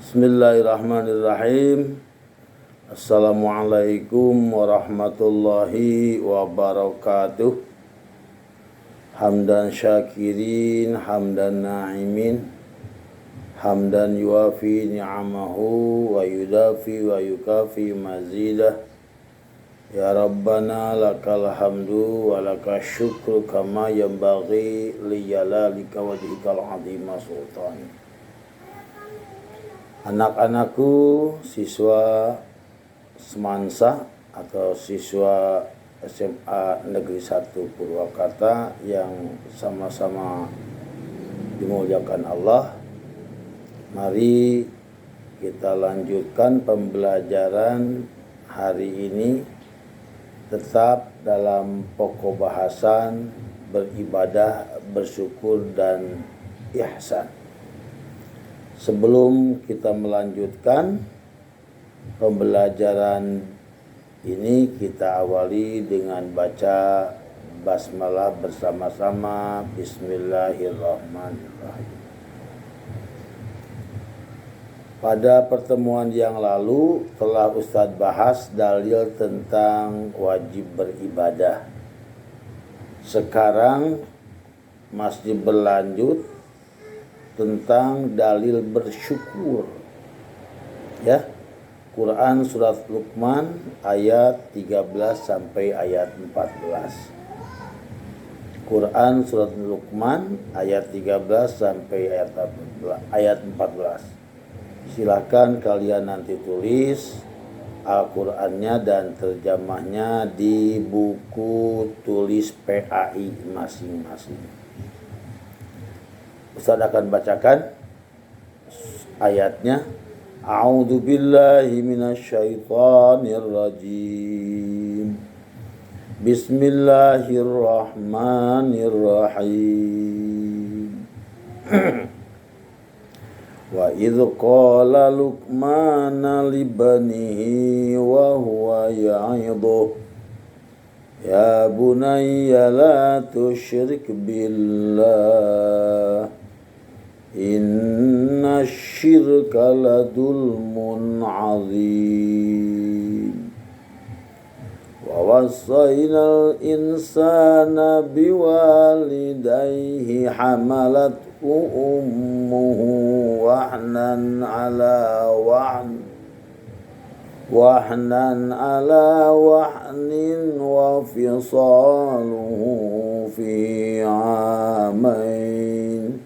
Bismillahirrahmanirrahim. Assalamualaikum warahmatullahi wabarakatuh. Hamdan syakirin, hamdan na'imin, hamdan yuafi ni'amahu wa yudafi wa yukafi mazidah. Ya Rabbana lakal hamdu wa lakal syukru kama yanbaghi liyalalika wajhikal azima sultani. Anak-anakku, siswa Semansa atau siswa SMA Negeri 1 Purwakarta yang sama-sama dimuliakan Allah, mari kita lanjutkan pembelajaran hari ini tetap dalam pokok bahasan beribadah, bersyukur, dan ihsan. Sebelum kita melanjutkan pembelajaran ini, kita awali dengan baca basmalah bersama-sama. Bismillahirrahmanirrahim. Pada pertemuan yang lalu telah Ustadz bahas dalil tentang wajib beribadah. Sekarang masih berlanjut tentang dalil bersyukur. Ya. Quran surat Luqman ayat 13 sampai ayat 14. Quran surat Luqman ayat 13 sampai ayat 14. Silakan kalian nanti tulis Al-Qur'annya dan terjemahnya di buku tulis PAI masing-masing. Ustaz akan bacakan ayatnya. A'udzu billahi minasyaitonir rajim. Bismillahirrahmanirrahim. Wa idz qala Luqman li banihi wa huwa ya'idhu ya bunayya la tusyrik billah inna syirka ladulmun azim wa wasainal insana biwalidayhi hamalathu ummuhu wahnan ala wahnin wa fisaluhu fi amain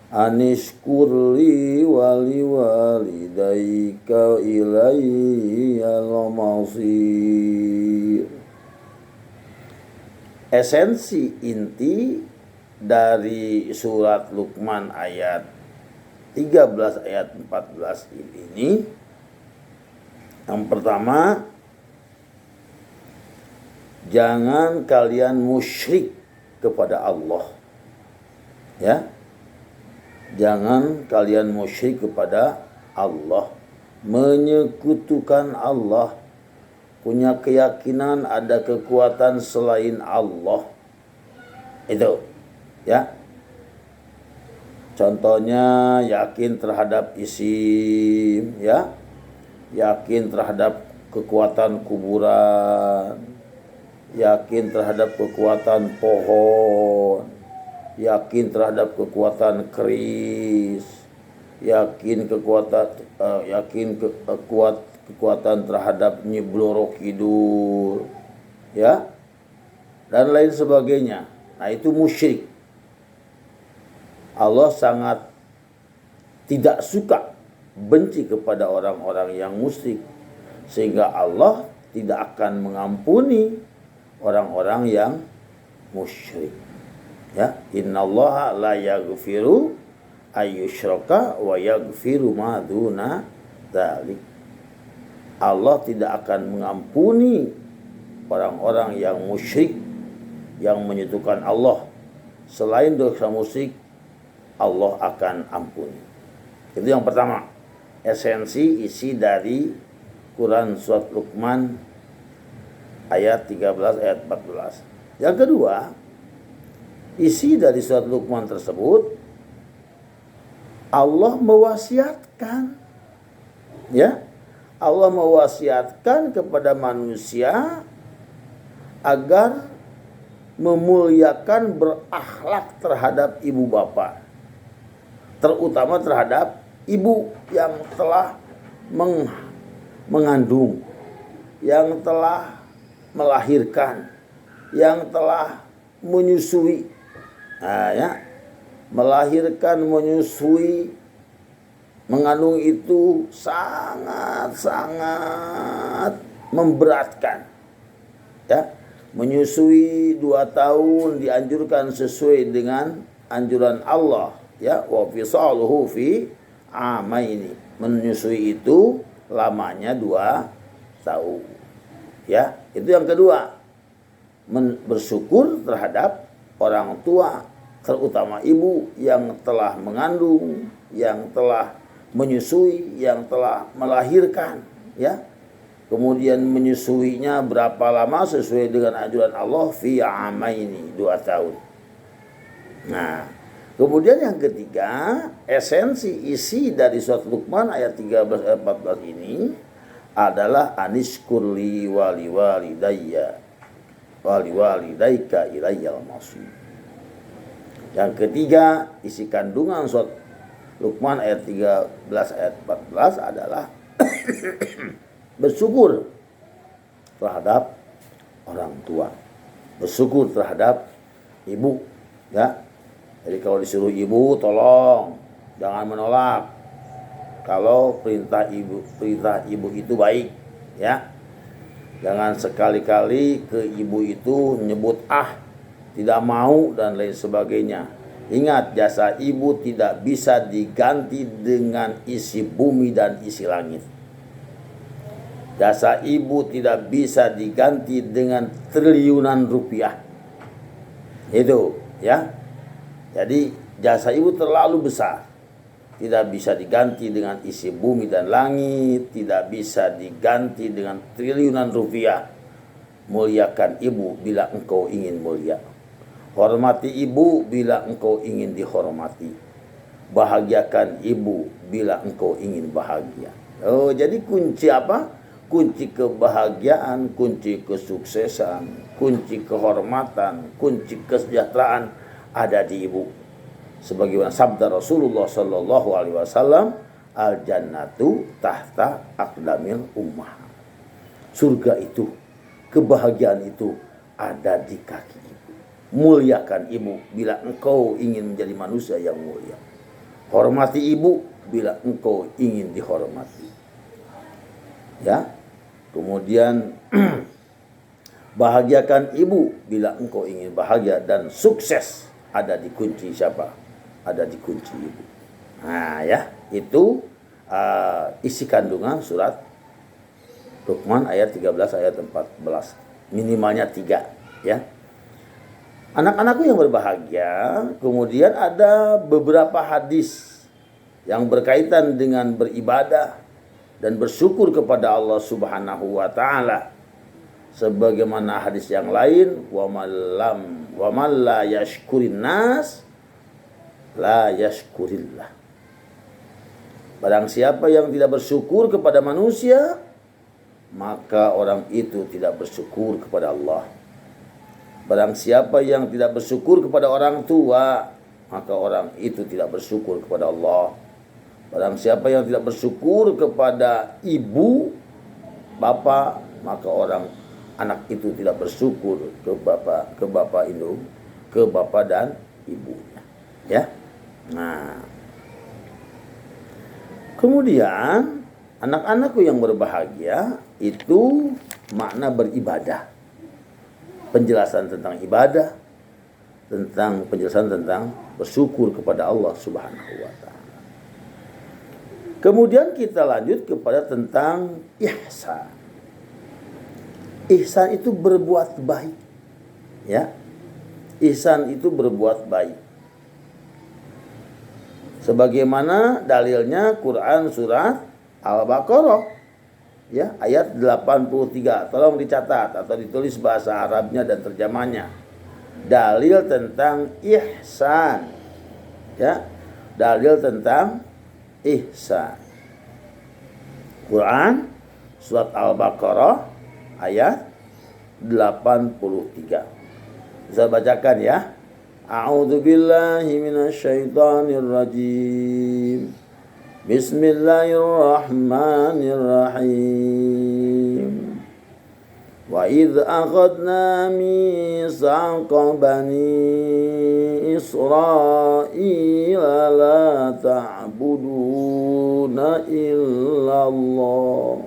anishkurli wali walidayka ilayyal masir. Esensi inti dari surat Luqman ayat 13 ayat 14 ini, yang pertama, jangan kalian musyrik kepada Allah. Ya. Jangan kalian musyrik kepada Allah, menyekutukan Allah, punya keyakinan ada kekuatan selain Allah. Itu, ya. Contohnya yakin terhadap isim, ya. Yakin terhadap kekuatan kuburan, yakin terhadap kekuatan pohon, yakin terhadap kekuatan keris, yakin kekuatan terhadap Nyi Bloro Kidul, ya, dan lain sebagainya. Nah, itu musyrik. Allah sangat tidak suka, benci kepada orang-orang yang musyrik, sehingga Allah tidak akan mengampuni orang-orang yang musyrik. Ya, innallaha la yaghfiru ayyushraka wa yaghfiru ma duna dzalik. Allah tidak akan mengampuni orang-orang yang musyrik, yang menyekutukan Allah. Selain dosa musyrik, Allah akan ampuni. Itu yang pertama. Esensi isi dari Quran surat Luqman ayat 13 ayat 14. Yang kedua, isi dari surat Luqman tersebut, Allah mewasiatkan Ya, Allah mewasiatkan kepada manusia agar memuliakan berakhlak terhadap ibu bapak, terutama terhadap ibu yang telah mengandung, yang telah melahirkan, yang telah menyusui. Nah, ya, melahirkan, menyusui, mengandung itu sangat memberatkan. Ya, menyusui 2 tahun dianjurkan sesuai dengan anjuran Allah, ya, wa fisaluhu fi amaini. Menyusui itu lamanya 2 tahun. Ya, itu yang kedua. Bersyukur terhadap orang tua, terutama ibu yang telah mengandung, yang telah menyusui, yang telah melahirkan, ya. Kemudian menyusuinya berapa lama sesuai dengan anjuran Allah, fi amaini, 2 tahun. Nah, kemudian yang ketiga, esensi isi dari surat Luqman ayat 13 ayat 14 ini adalah anishkurli wali walidaika ilayyal masir. Yang ketiga, isi kandungan surat Luqman ayat 13 ayat 14 adalah bersyukur terhadap orang tua, bersyukur terhadap ibu, ya. Jadi kalau disuruh ibu, tolong jangan menolak. Kalau perintah ibu itu baik, ya. Jangan sekali-kali ke ibu itu nyebut tidak mau dan lain sebagainya. Ingat, jasa ibu tidak bisa diganti dengan isi bumi dan isi langit. Jasa ibu tidak bisa diganti dengan triliunan rupiah. Itu, ya. Jadi jasa ibu terlalu besar. Tidak bisa diganti dengan isi bumi dan langit, tidak bisa diganti dengan triliunan rupiah. Muliakan ibu bila engkau ingin mulia. Hormati ibu bila engkau ingin dihormati. Bahagiakan ibu bila engkau ingin bahagia. Oh, jadi kunci apa? Kunci kebahagiaan, kunci kesuksesan, kunci kehormatan, kunci kesejahteraan ada di ibu. Sebagaimana sabda Rasulullah sallallahu alaihi wasallam, al jannatu tahta aqdamil ummah. Surga itu, kebahagiaan itu ada di kaki ibu. Muliakan ibu bila engkau ingin menjadi manusia yang mulia. Hormati ibu bila engkau ingin dihormati. Ya. Kemudian bahagiakan ibu bila engkau ingin bahagia, dan sukses ada di kunci siapa? Ada di kunci ibu. Nah, ya, itu isi kandungan surat Luqman ayat 13 ayat 14. Minimalnya 3, ya. Anak-anakku yang berbahagia, kemudian ada beberapa hadis yang berkaitan dengan beribadah dan bersyukur kepada Allah Subhanahu wa taala. Sebagaimana hadis yang lain, wa man la yashkurin nas la yashkurillah. Barang siapa yang tidak bersyukur kepada manusia, maka orang itu tidak bersyukur kepada Allah. Barang siapa yang tidak bersyukur kepada orang tua, maka orang itu tidak bersyukur kepada Allah. Barang siapa yang tidak bersyukur kepada ibu, bapak, maka anak itu tidak bersyukur ke bapak dan ibunya. Ya. Nah, kemudian anak-anakku yang berbahagia itu makna beribadah. Penjelasan tentang ibadah, tentang penjelasan tentang bersyukur kepada Allah Subhanahu wa taala. Kemudian kita lanjut kepada tentang ihsan. Ihsan itu berbuat baik. Ya. Ihsan itu berbuat baik. Sebagaimana dalilnya Quran surat Al-Baqarah, ya, ayat 83. Tolong dicatat atau ditulis bahasa Arabnya dan terjemahnya. Dalil tentang ihsan. Ya. Dalil tentang ihsan. Quran surat Al-Baqarah ayat 83. Bisa bacakan ya. A'udzu billahi minasyaitonir rajim. Bismillahirrahmanirrahim. Wa idz akhadna mitsaqa bani Israila la ta'buduna illallah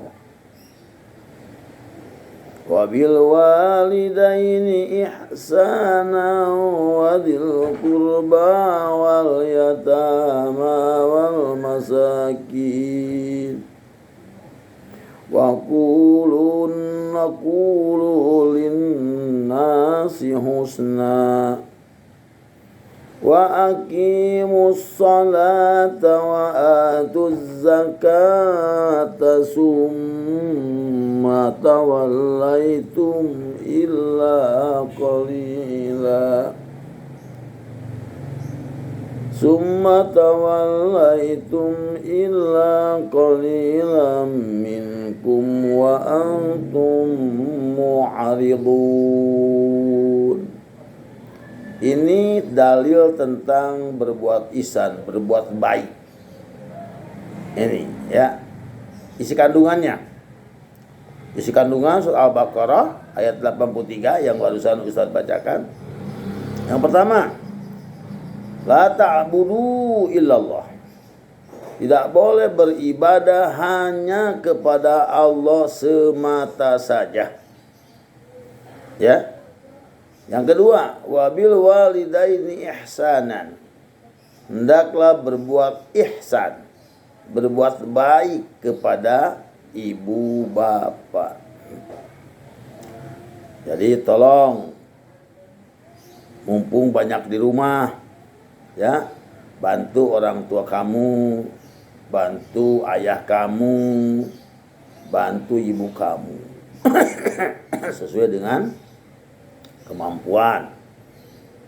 wa bil walidaini ihsana wa dzil qurba wal yatama wal masakin wa naqulu lin-nasi husna wa aqimus salata wa atuz zakata summa tawallaitum illa qalila minkum wa antum mu'ridun. Ini dalil tentang berbuat ihsan, berbuat baik. Ini ya isi kandungannya. Isi kandungan surah Al-Baqarah ayat 83 yang barusan Ustaz bacakan. Yang pertama, la ta'budu illallah. Tidak boleh beribadah hanya kepada Allah semata saja. Ya. Yang kedua, wabil walidaini ihsanan. Hendaklah berbuat ihsan, berbuat baik kepada ibu bapak. Jadi tolong, mumpung banyak di rumah, ya, bantu orang tua kamu, bantu ayah kamu, bantu ibu kamu sesuai dengan kemampuan.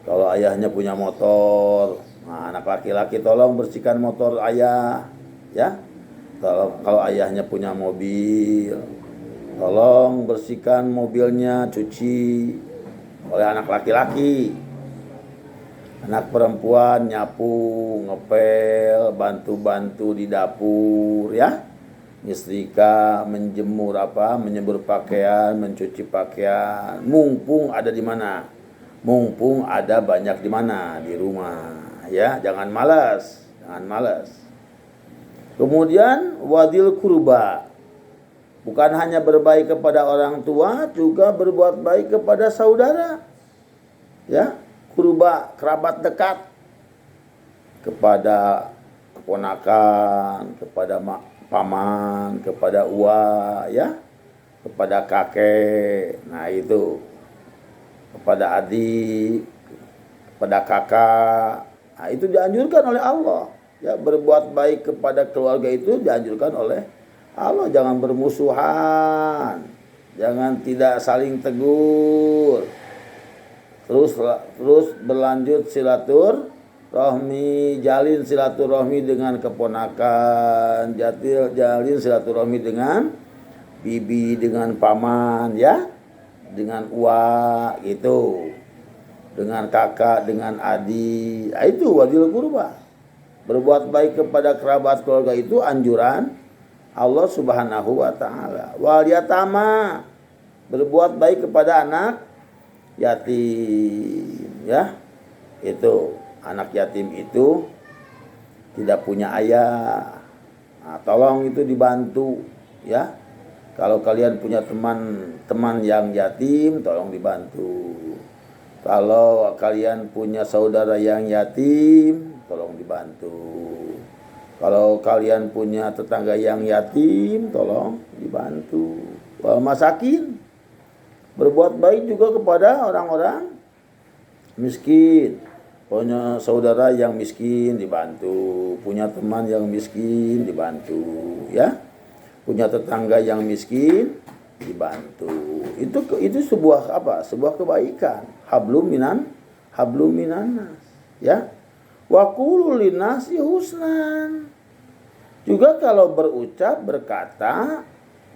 Kalau ayahnya punya motor, nah, anak laki-laki tolong bersihkan motor ayah, ya. Kalau ayahnya punya mobil, tolong bersihkan mobilnya, cuci oleh anak laki-laki. Anak perempuan nyapu, ngepel, bantu-bantu di dapur, ya. Nyetrika, menjemur menyembur pakaian, mencuci pakaian. Mumpung ada di mana? Mumpung ada banyak di mana? Di rumah, ya. Jangan malas, jangan malas. Kemudian wadil kurba. Bukan hanya berbaik kepada orang tua, juga berbuat baik kepada saudara. Ya, kurba, kerabat dekat. Kepada keponakan, kepada paman, kepada uwa, ya, kepada kakek, nah itu, kepada adik, kepada kakak, nah itu dianjurkan oleh Allah, ya, berbuat baik kepada keluarga itu dianjurkan oleh Allah. Jangan bermusuhan, jangan tidak saling tegur, terus berlanjut silaturahmi, jalin silaturahmi dengan keponakan, jalin silaturahmi dengan bibi, dengan paman, ya, dengan uwa gitu, dengan kakak, dengan adik. Nah, itu wadil kurba. Berbuat baik kepada kerabat keluarga itu anjuran Allah Subhanahu wa taala. Wal yatama, berbuat baik kepada anak yatim, ya. Itu anak yatim itu tidak punya ayah. Nah, tolong itu dibantu, ya. Kalau kalian punya teman yang yatim, tolong dibantu. Kalau kalian punya saudara yang yatim, tolong dibantu. Kalau kalian punya tetangga yang yatim, tolong dibantu. Wal masakin, berbuat baik juga kepada orang-orang miskin. Punya saudara yang miskin dibantu, punya teman yang miskin dibantu, ya. Punya tetangga yang miskin dibantu. Itu sebuah apa? Sebuah kebaikan. Hablum minanas, ya. Wa qulu linnasi husnan. Juga kalau berucap, berkata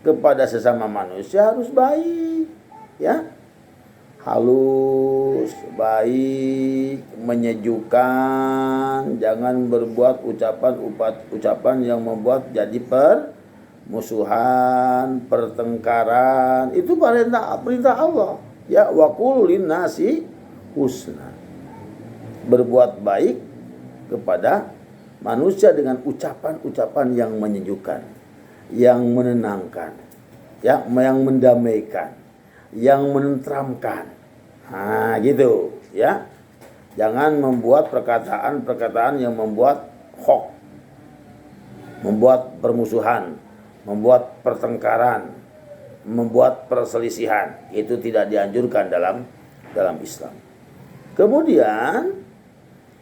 kepada sesama manusia harus baik, ya. Halus, baik, menyejukkan, jangan berbuat ucapan yang membuat jadi permusuhan, pertengkaran. Itu perintah Allah. Ya, wa qul linnasi husna. Berbuat baik kepada manusia dengan ucapan-ucapan yang menyejukkan, yang menenangkan, yang mendamaikan, yang menenteramkan. Nah, gitu, ya. Jangan membuat perkataan-perkataan yang membuat hoax, membuat permusuhan, membuat pertengkaran, membuat perselisihan. Itu tidak dianjurkan dalam Islam. Kemudian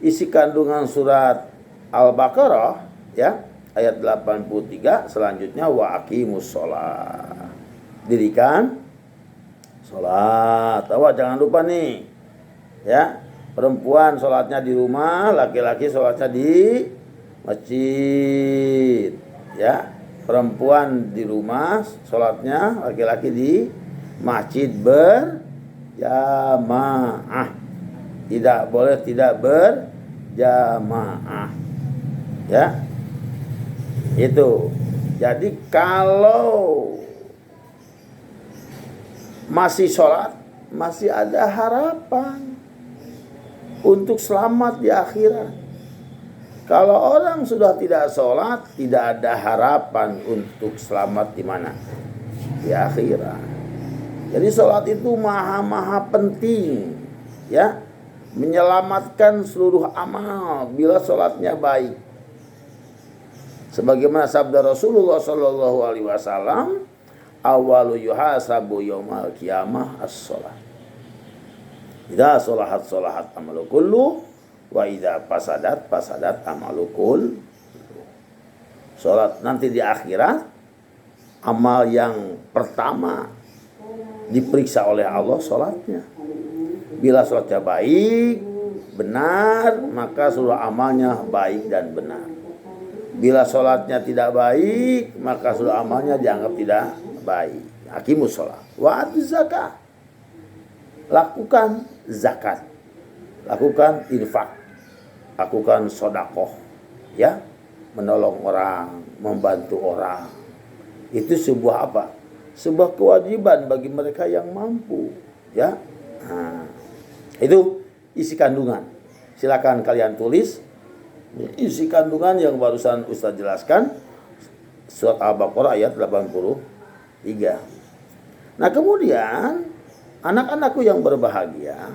isi kandungan surat Al-Baqarah, ya, ayat 83 selanjutnya, wa aqimus shalah. Dirikan sholat. Jangan lupa nih, ya, perempuan sholatnya di rumah, laki-laki sholatnya di masjid, ya. Perempuan di rumah sholatnya, laki-laki di masjid berjamaah. Tidak boleh tidak berjamaah, ya. Itu. Jadi kalau masih sholat, masih ada harapan untuk selamat di akhirat. Kalau orang sudah tidak sholat, tidak ada harapan untuk selamat di mana? Di akhirat. Jadi sholat itu maha penting, ya, menyelamatkan seluruh amal bila sholatnya baik. Sebagaimana sabda Rasulullah SAW, awalu yuhasabu yaumal qiyamah as-shalah. Idza sholahat amalu kullu wa idza fasadat amalu kullu. Salat nanti di akhirat, amal yang pertama diperiksa oleh Allah salatnya. Bila salatnya baik, benar, maka seluruh amalnya baik dan benar. Bila salatnya tidak baik, maka seluruh amalnya dianggap tidak baik. Aqimus shalah wa atuz zakah. Lakukan zakat, lakukan infak, lakukan sedekah, ya, menolong orang, membantu orang. Itu sebuah apa? Sebuah kewajiban bagi mereka yang mampu, ya. Nah, itu isi kandungan. Silakan kalian tulis isi kandungan yang barusan Ustaz jelaskan, surat Al-Baqarah ayat 83. Nah, kemudian anak-anakku yang berbahagia,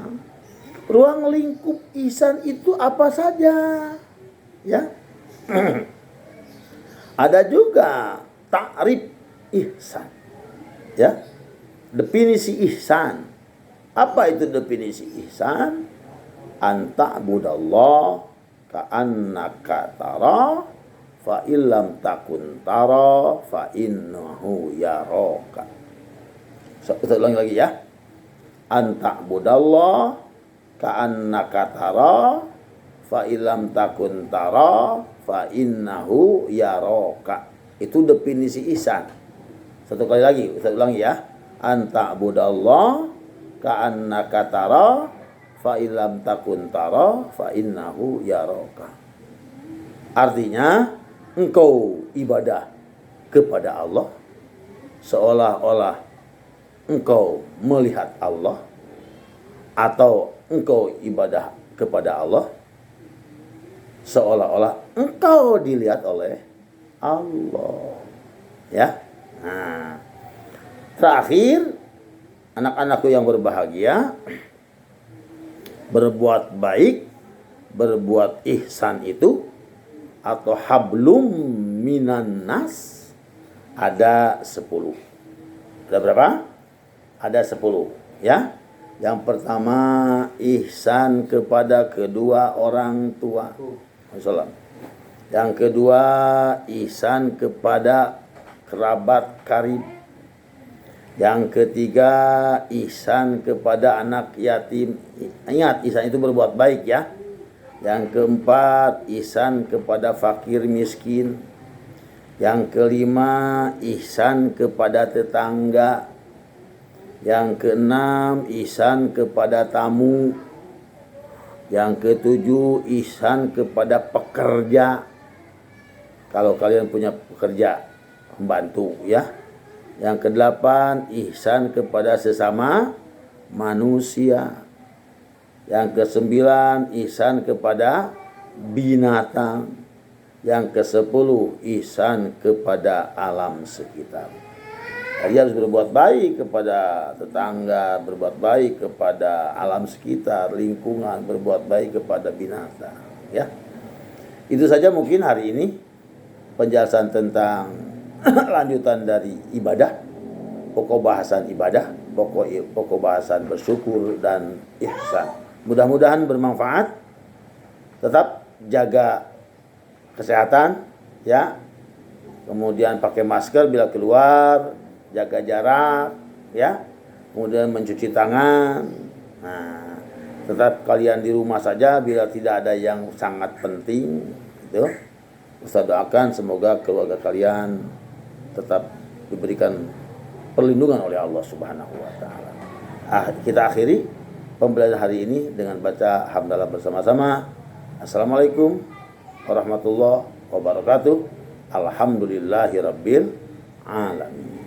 ruang lingkup ihsan itu apa saja? Ya. Ada juga ta'rif ihsan. Ya. Definisi ihsan. Apa itu definisi ihsan? Anta'budallah ka'annaka tara fa illam takun tara fa innahu yaraka. Kita ulangi lagi, ya. Anta'budallah ka'annaka tara fa illam takun tara fa innahu yaraka. Itu definisi ihsan. Satu kali lagi, kita ulangi, ya. Anta'budallah ka'annaka tara fa illam takun tara fa innahu yaraka. Artinya, engkau ibadah kepada Allah seolah-olah engkau melihat Allah, atau engkau ibadah kepada Allah seolah-olah engkau dilihat oleh Allah. Ya. Nah, terakhir, anak-anakku yang berbahagia, berbuat baik, berbuat ihsan itu, atau hablum minan nas, ada 10. Ada berapa? Ada 10, ya. Yang pertama, ihsan kepada kedua orang tua. Yang kedua, ihsan kepada kerabat karib. Yang ketiga, ihsan kepada anak yatim. Ingat, ihsan itu berbuat baik, ya. Yang keempat, ihsan kepada fakir miskin. Yang kelima, ihsan kepada tetangga. Yang keenam, ihsan kepada tamu. Yang ketujuh, ihsan kepada pekerja. Kalau kalian punya pekerja, membantu ya. Yang kedelapan, ihsan kepada sesama manusia. Yang kesembilan, ihsan kepada binatang. Yang kesepuluh, ihsan kepada alam sekitar. Jadi harus berbuat baik kepada tetangga, berbuat baik kepada alam sekitar, lingkungan, berbuat baik kepada binatang. Ya, itu saja mungkin hari ini penjelasan tentang lanjutan dari ibadah, pokok bahasan ibadah, pokok bahasan bersyukur dan ihsan. Mudah-mudahan bermanfaat. Tetap jaga kesehatan, ya. Kemudian pakai masker bila keluar. Jaga jarak, ya, kemudian mencuci tangan. Nah, tetap kalian di rumah saja bila tidak ada yang sangat penting. Gitu. Ustaz doakan semoga keluarga kalian tetap diberikan perlindungan oleh Allah Subhanahu wa taala. Kita akhiri pembelajaran hari ini dengan baca hamdalah bersama-sama. Assalamualaikum warahmatullahi wabarakatuh. Alhamdulillahirabbil alamin.